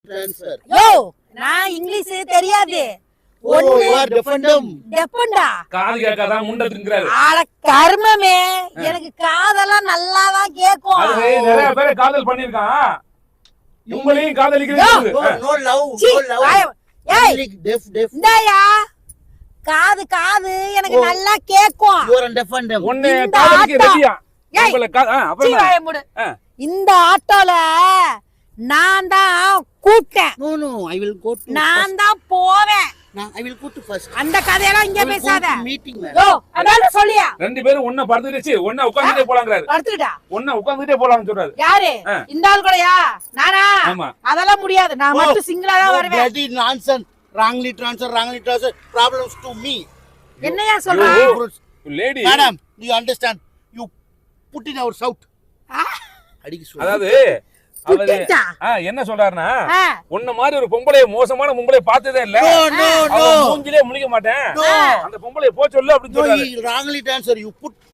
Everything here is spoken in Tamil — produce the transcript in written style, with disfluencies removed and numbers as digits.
Transfer. யோ நான் இங்கிலீஷ் தெரியாது. Oh, you are defendum. டெப்பண்டா. காது கேட்காதான் முண்டை திங்கிறாரு. அட கர்மமே, எனக்கு காதெல்லாம் நல்லாதான் கேக்கும். அது நிறைய பேரை காதல் பண்ணிருக்கான். உங்களையும் காதலிக்கிறது. No love, சீ, no love. ஏய் Only deaf. இந்தாயா காது காது எனக்கு நல்லா கேக்கும். You are a defendum. உன்னை இந்த காதலிக்க ஆட்டம். ரெடியா? ஏய், உங்களை சீ, அப்புறம் வாயை மூடு. ஆ. இந்த ஆட்டோல நான் தான் கூப்பிட்டேன். No, I will go to நான் தான் போவேன். I will go to first. அந்த கதையெல்லாம் இங்க I will go பேசாத. to meeting, man. யோ அதான சொல்லியா ரெண்டு பேரும் ஒண்ணா படுத்துக்கிச்சு ஒண்ணா உட்கார்ந்துட்டே போலாங்கிறாரு. படுத்துக்கிட்டா ஒண்ணா உட்கார்ந்துட்டே போலாம்னு சொல்றாரு. யாரு ஆ. இந்த ஆள் கூடயா? நானா? ஆமா. அதெல்லாம் முடியாது, நான் மட்டும் சிங்கிளா தான் No வருவேன். bloody nonsense. Wrongly transfer. Problems to me. என்னையா சொல்ற? Lady Madam, do you understand? You put in our south. ஆ, அடிக்க சொல்லு. அதாவது அவரு புட்டிச்சா? என்ன சொல்றாருன்னா ஆ, உன்ன மாதிரி ஒரு பொம்பளை மோசமான பொம்பளை பார்த்ததே இல்ல. No. அவ மூஞ்சிலே முழிக்க மாட்டேன். No. அந்த பொம்பளை போ சொல்லு அப்படின்னு No, சொல்றாரு. he wrongly transfer. You put